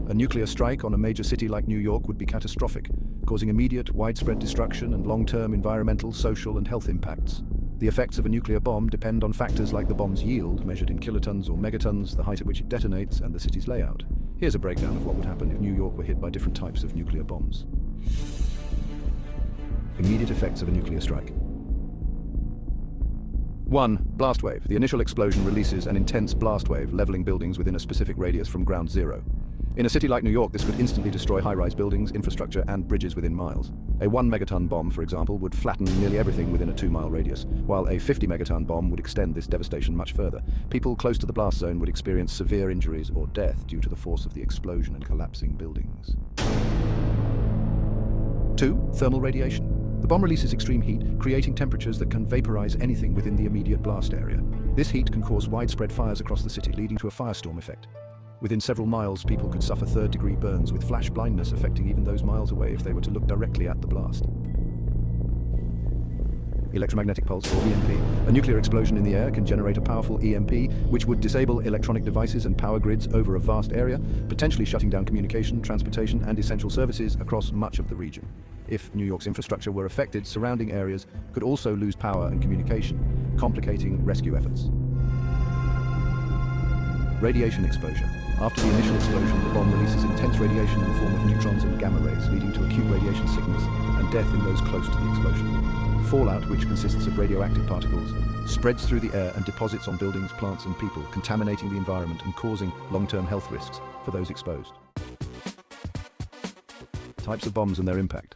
A nuclear strike on a major city like New York would be catastrophic, causing immediate, widespread destruction and long-term environmental, social, and health impacts. The effects of a nuclear bomb depend on factors like the bomb's yield, measured in kilotons or megatons, the height at which it detonates, and the city's layout. Here's a breakdown of what would happen if New York were hit by different types of nuclear bombs. Immediate effects of a nuclear strike. 1. Blast wave. The initial explosion releases an intense blast wave, leveling buildings within a specific radius from ground zero. In a city like New York, this could instantly destroy high-rise buildings, infrastructure, and bridges within miles. A 1-megaton bomb, for example, would flatten nearly everything within a 2-mile radius, while a 50-megaton bomb would extend this devastation much further. People close to the blast zone would experience severe injuries or death due to the force of the explosion and collapsing buildings. 2. Thermal radiation. The bomb releases extreme heat, creating temperatures that can vaporize anything within the immediate blast area. This heat can cause widespread fires across the city, leading to a firestorm effect. Within several miles, people could suffer third-degree burns, with flash blindness affecting even those miles away if they were to look directly at the blast. Electromagnetic pulse, or EMP. A nuclear explosion in the air can generate a powerful EMP, which would disable electronic devices and power grids over a vast area, potentially shutting down communication, transportation, and essential services across much of the region. If New York's infrastructure were affected, surrounding areas could also lose power and communication, complicating rescue efforts. Radiation exposure. After the initial explosion, the bomb releases intense radiation in the form of neutrons and gamma rays, leading to acute radiation sickness and death in those close to the explosion. Fallout, which consists of radioactive particles, spreads through the air and deposits on buildings, plants, and people, contaminating the environment and causing long-term health risks for those exposed. Types of bombs and their impact.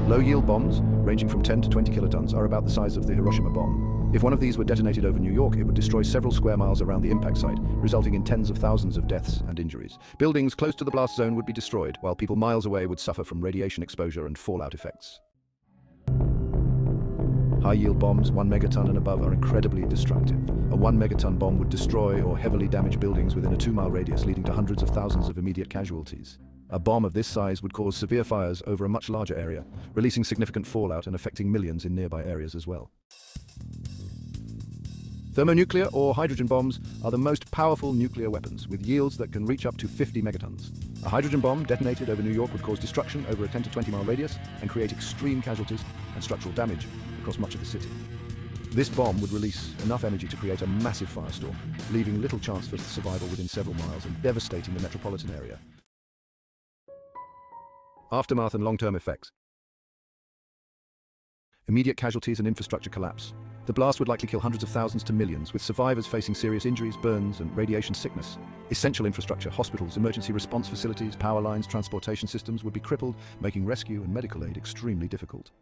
Low-yield bombs, ranging from 10 to 20 kilotons, are about the size of the Hiroshima bomb. If one of these were detonated over New York, it would destroy several square miles around the impact site, resulting in tens of thousands of deaths and injuries. Buildings close to the blast zone would be destroyed, while people miles away would suffer from radiation exposure and fallout effects. High-yield bombs, 1 megaton and above, are incredibly destructive. A 1 megaton bomb would destroy or heavily damage buildings within a 2-mile radius, leading to hundreds of thousands of immediate casualties. A bomb of this size would cause severe fires over a much larger area, releasing significant fallout and affecting millions in nearby areas as well. Thermonuclear or hydrogen bombs are the most powerful nuclear weapons, with yields that can reach up to 50 megatons. A hydrogen bomb detonated over New York would cause destruction over a 10 to 20 mile radius and create extreme casualties and structural damage across much of the city. This bomb would release enough energy to create a massive firestorm, leaving little chance for survival within several miles and devastating the metropolitan area. Aftermath and long-term effects. Immediate casualties and infrastructure collapse. The blast would likely kill hundreds of thousands to millions, with survivors facing serious injuries, burns, and radiation sickness. Essential infrastructure, hospitals, emergency response facilities, power lines, transportation systems would be crippled, making rescue and medical aid extremely difficult.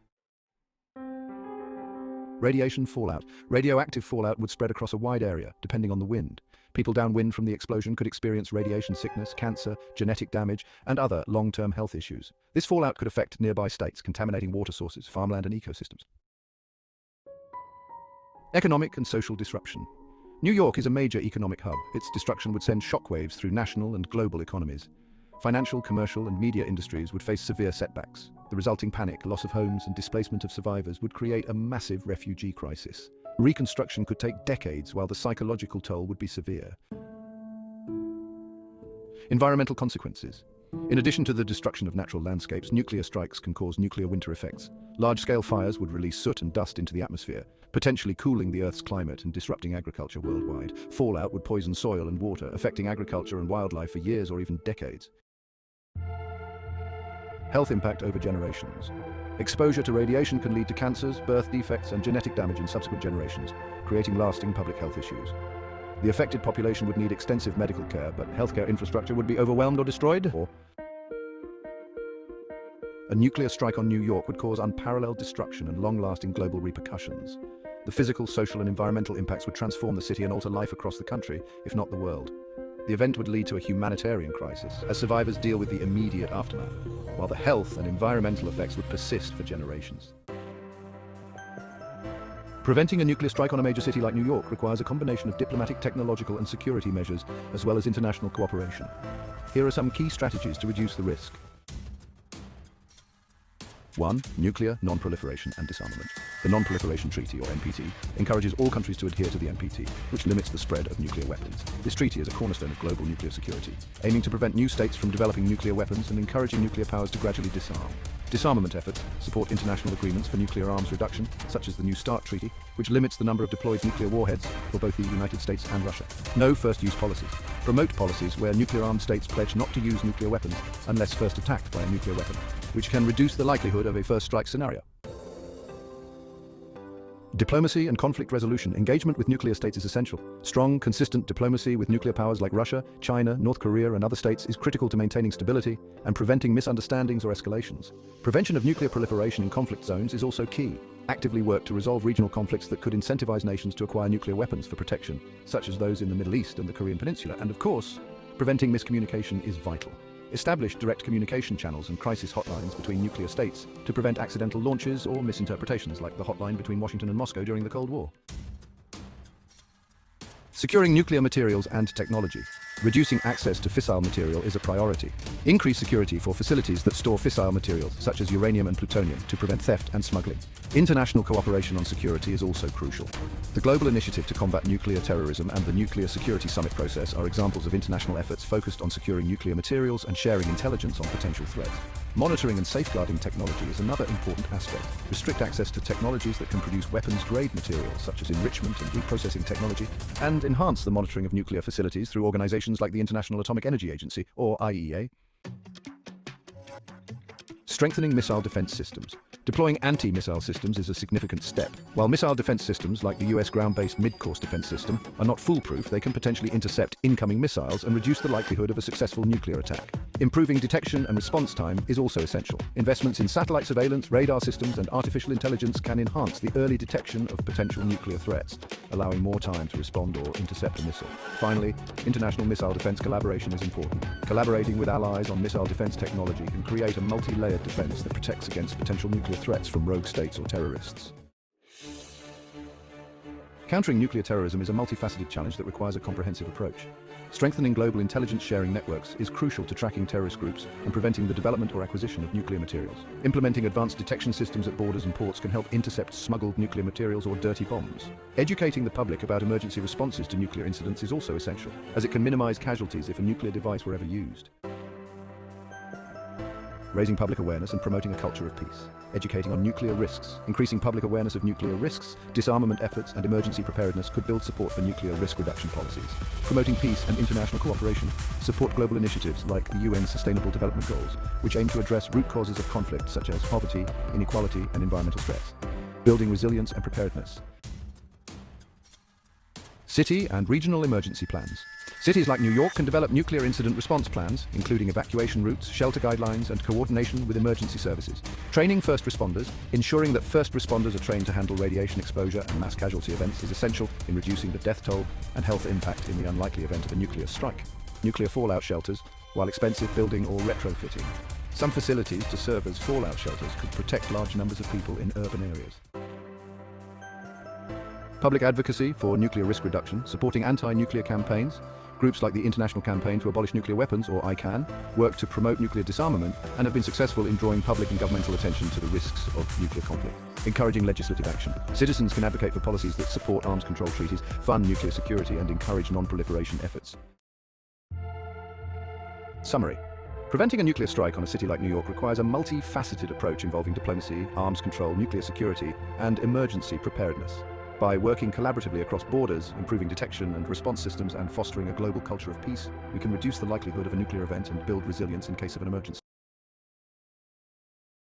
Radiation fallout. Radioactive fallout would spread across a wide area, depending on the wind. People downwind from the explosion could experience radiation sickness, cancer, genetic damage, and other long-term health issues. This fallout could affect nearby states, contaminating water sources, farmland, and ecosystems. Economic and social disruption. New York is a major economic hub. Its destruction would send shockwaves through national and global economies. Financial, commercial, and media industries would face severe setbacks. The resulting panic, loss of homes, and displacement of survivors would create a massive refugee crisis. Reconstruction could take decades, while the psychological toll would be severe. Environmental consequences. In addition to the destruction of natural landscapes, nuclear strikes can cause nuclear winter effects. Large-scale fires would release soot and dust into the atmosphere, potentially cooling the Earth's climate and disrupting agriculture worldwide. Fallout would poison soil and water, affecting agriculture and wildlife for years or even decades. Health impact over generations. Exposure to radiation can lead to cancers, birth defects, and genetic damage in subsequent generations, creating lasting public health issues. The affected population would need extensive medical care, but healthcare infrastructure would be overwhelmed or destroyed. A nuclear strike on New York would cause unparalleled destruction and long-lasting global repercussions. The physical, social, and environmental impacts would transform the city and alter life across the country, if not the world. The event would lead to a humanitarian crisis, as survivors deal with the immediate aftermath, while the health and environmental effects would persist for generations. Preventing a nuclear strike on a major city like New York requires a combination of diplomatic, technological, and security measures, as well as international cooperation. Here are some key strategies to reduce the risk. 1. Nuclear non-proliferation and disarmament. The Non-Proliferation Treaty, or NPT, encourages all countries to adhere to the NPT, which limits the spread of nuclear weapons. This treaty is a cornerstone of global nuclear security, aiming to prevent new states from developing nuclear weapons and encouraging nuclear powers to gradually disarm. Disarmament efforts support international agreements for nuclear arms reduction, such as the New START Treaty, which limits the number of deployed nuclear warheads for both the United States and Russia. No first-use policies. Promote policies where nuclear-armed states pledge not to use nuclear weapons unless first attacked by a nuclear weapon, which can reduce the likelihood of a first-strike scenario. Diplomacy and conflict resolution. Engagement with nuclear states is essential. Strong, consistent diplomacy with nuclear powers like Russia, China, North Korea, and other states is critical to maintaining stability and preventing misunderstandings or escalations. Prevention of nuclear proliferation in conflict zones is also key. Actively work to resolve regional conflicts that could incentivize nations to acquire nuclear weapons for protection, such as those in the Middle East and the Korean Peninsula. And of course, preventing miscommunication is vital. Establish direct communication channels and crisis hotlines between nuclear states to prevent accidental launches or misinterpretations, like the hotline between Washington and Moscow during the Cold War. Securing nuclear materials and technology. Reducing access to fissile material is a priority. Increase security for facilities that store fissile materials, such as uranium and plutonium, to prevent theft and smuggling. International cooperation on security is also crucial. The Global Initiative to Combat Nuclear Terrorism and the Nuclear Security Summit process are examples of international efforts focused on securing nuclear materials and sharing intelligence on potential threats. Monitoring and safeguarding technology is another important aspect. Restrict access to technologies that can produce weapons-grade materials, such as enrichment and reprocessing technology, and enhance the monitoring of nuclear facilities through organizations like the International Atomic Energy Agency, or IEA. Strengthening missile defense systems. Deploying anti-missile systems is a significant step. While missile defense systems like the US ground-based mid-course defense system are not foolproof, they can potentially intercept incoming missiles and reduce the likelihood of a successful nuclear attack. Improving detection and response time is also essential. Investments in satellite surveillance, radar systems, and artificial intelligence can enhance the early detection of potential nuclear threats, allowing more time to respond or intercept a missile. Finally, international missile defense collaboration is important. Collaborating with allies on missile defense technology can create a multi-layered defense that protects against potential nuclear threats from rogue states or terrorists. Countering nuclear terrorism is a multifaceted challenge that requires a comprehensive approach. Strengthening global intelligence sharing networks is crucial to tracking terrorist groups and preventing the development or acquisition of nuclear materials. Implementing advanced detection systems at borders and ports can help intercept smuggled nuclear materials or dirty bombs. Educating the public about emergency responses to nuclear incidents is also essential, as it can minimize casualties if a nuclear device were ever used. Raising public awareness and promoting a culture of peace. Educating on nuclear risks. Increasing public awareness of nuclear risks, disarmament efforts, and emergency preparedness could build support for nuclear risk reduction policies. Promoting peace and international cooperation. Support global initiatives like the UN Sustainable Development Goals, which aim to address root causes of conflict such as poverty, inequality, and environmental stress. Building resilience and preparedness. City and regional emergency plans. Cities like New York can develop nuclear incident response plans, including evacuation routes, shelter guidelines, and coordination with emergency services. Training first responders. Ensuring that first responders are trained to handle radiation exposure and mass casualty events is essential in reducing the death toll and health impact in the unlikely event of a nuclear strike. Nuclear fallout shelters, while expensive building or retrofitting. Some facilities to serve as fallout shelters could protect large numbers of people in urban areas. Public advocacy for nuclear risk reduction, supporting anti-nuclear campaigns. Groups like the International Campaign to Abolish Nuclear Weapons, or ICAN, work to promote nuclear disarmament and have been successful in drawing public and governmental attention to the risks of nuclear conflict. Encouraging legislative action. Citizens can advocate for policies that support arms control treaties, fund nuclear security, and encourage non-proliferation efforts. Summary. Preventing a nuclear strike on a city like New York requires a multifaceted approach involving diplomacy, arms control, nuclear security, and emergency preparedness. By working collaboratively across borders, improving detection and response systems, and fostering a global culture of peace, we can reduce the likelihood of a nuclear event and build resilience in case of an emergency.